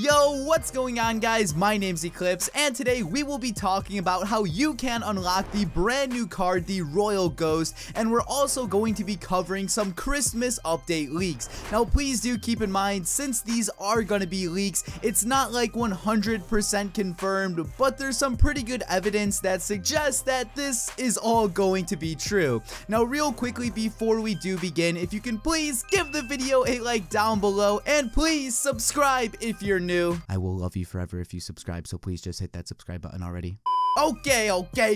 Yo, what's going on, guys? My name's Eclihpse, and today we will be talking about how you can unlock the brand new card, the Royal Ghost, and we're also going to be covering some Christmas update leaks. Now, please do keep in mind, since these are going to be leaks, it's not like 100% confirmed, but there's some pretty good evidence that suggests that this is all going to be true. Now, real quickly before we do begin, if you can please give the video a like down below, and please subscribe if you're new. I will love you forever if you subscribe, so please just hit that subscribe button already. Okay,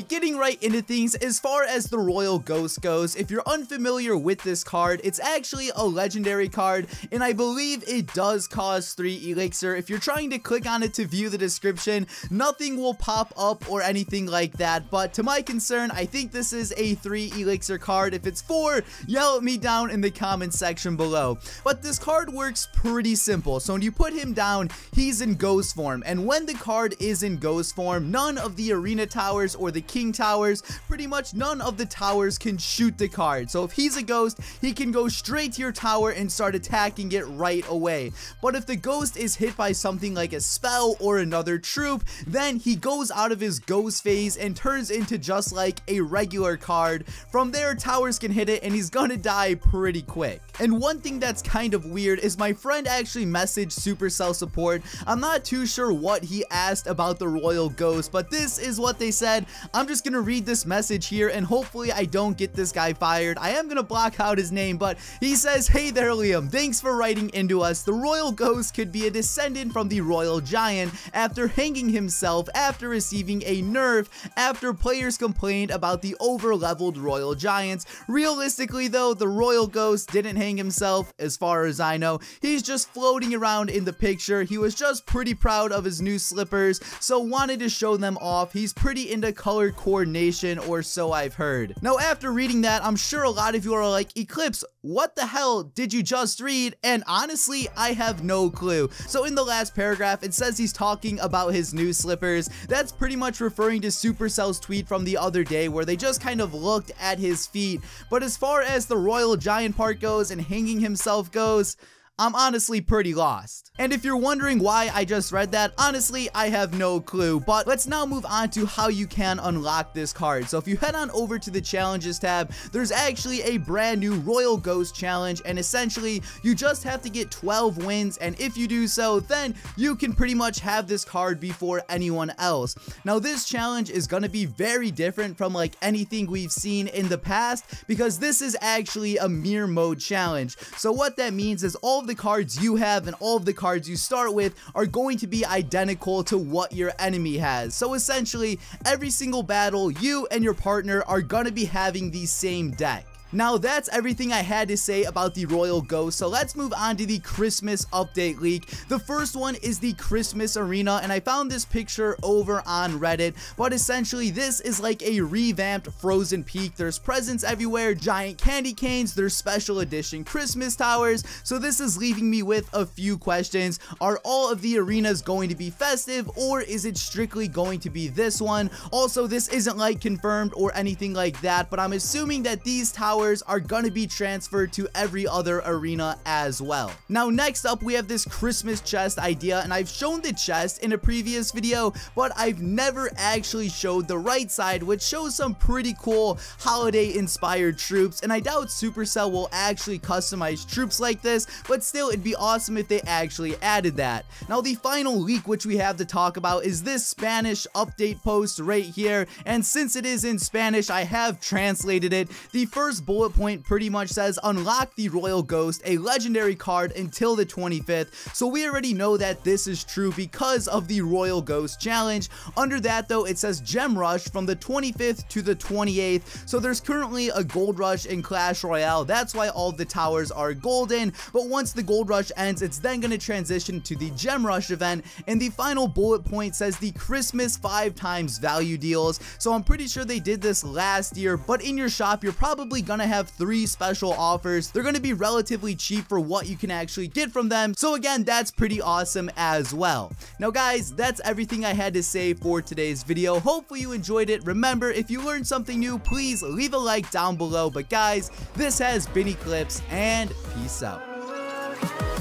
getting right into things. As far as the Royal Ghost goes, if you're unfamiliar with this card, it's actually a legendary card, and I believe it does cost 3 elixir. If you're trying to click on it to view the description, nothing will pop up or anything like that, but to my concern, I think this is a 3 elixir card. If it's 4, yell at me down in the comment section below. But this card works pretty simple. So when you put him down, he's in ghost form, and when the card is in ghost form, none of the arena towers or the king towers, pretty much none of the towers can shoot the card. So if he's a ghost, he can go straight to your tower and start attacking it right away. But if the ghost is hit by something like a spell or another troop, then he goes out of his ghost phase and turns into just like a regular card. From there, towers can hit it and he's gonna die pretty quick. And one thing that's kind of weird is my friend actually messaged Supercell support. I'm not too sure what he asked about the Royal Ghost, but this is what they said. I'm just gonna read this message here, and hopefully I don't get this guy fired. I am gonna block out his name, but he says, "Hey there, Liam, thanks for writing into us. The Royal Ghost could be a descendant from the Royal Giant after hanging himself after receiving a nerf after players complained about the over-leveled Royal Giants. Realistically though, the Royal Ghost didn't hang himself, as far as I know. He's just floating around in the picture. He was just pretty proud of his new slippers, so wanted to show them off. He's pretty into color coordination, or so I've heard." Now, after reading that, I'm sure a lot of you are like, "Eclihpse, what the hell did you just read?" And honestly, I have no clue. So in the last paragraph, it says he's talking about his new slippers. That's pretty much referring to Supercell's tweet from the other day where they just kind of looked at his feet. But as far as the Royal Giant part goes and hanging himself goes, I'm honestly pretty lost. And if you're wondering why I just read that, honestly, I have no clue. But let's now move on to how you can unlock this card. So if you head on over to the challenges tab, there's actually a brand new Royal Ghost challenge, and essentially you just have to get 12 wins, and if you do so, then you can pretty much have this card before anyone else. Now, this challenge is going to be very different from like anything we've seen in the past, because this is actually a mirror mode challenge. So what that means is all of the cards you have and all of the cards you start with are going to be identical to what your enemy has. So essentially, every single battle, you and your partner are going to be having the same deck. Now, that's everything I had to say about the Royal Ghost, so let's move on to the Christmas update leak. The first one is the Christmas Arena, and I found this picture over on Reddit, but essentially this is like a revamped Frozen Peak. There's presents everywhere, giant candy canes, there's special edition Christmas towers, so this is leaving me with a few questions. Are all of the arenas going to be festive, or is it strictly going to be this one? Also, this isn't like confirmed or anything like that, but I'm assuming that these towers are going to be transferred to every other arena as well. Now, next up, we have this Christmas chest idea, and I've shown the chest in a previous video, but I've never actually showed the right side, which shows some pretty cool holiday inspired troops, and I doubt Supercell will actually customize troops like this, but still, it'd be awesome if they actually added that. Now, the final leak which we have to talk about is this Spanish update post right here, and since it is in Spanish, I have translated it. The first bullet point pretty much says, "Unlock the Royal Ghost, a legendary card until the 25th. So we already know that this is true because of the Royal Ghost challenge. Under that though, it says Gem Rush from the 25th to the 28th. So there's currently a gold rush in Clash Royale. That's why all of the towers are golden. But once the gold rush ends, it's then going to transition to the Gem Rush event. And the final bullet point says the Christmas 5x value deals. So I'm pretty sure they did this last year, but in your shop, you're probably going to have 3 special offers. They're going to be relatively cheap for what you can actually get from them. So again, that's pretty awesome as well. Now guys, that's everything I had to say for today's video. Hopefully you enjoyed it. Remember, if you learned something new, please leave a like down below. But guys, this has been Eclihpse, and peace out.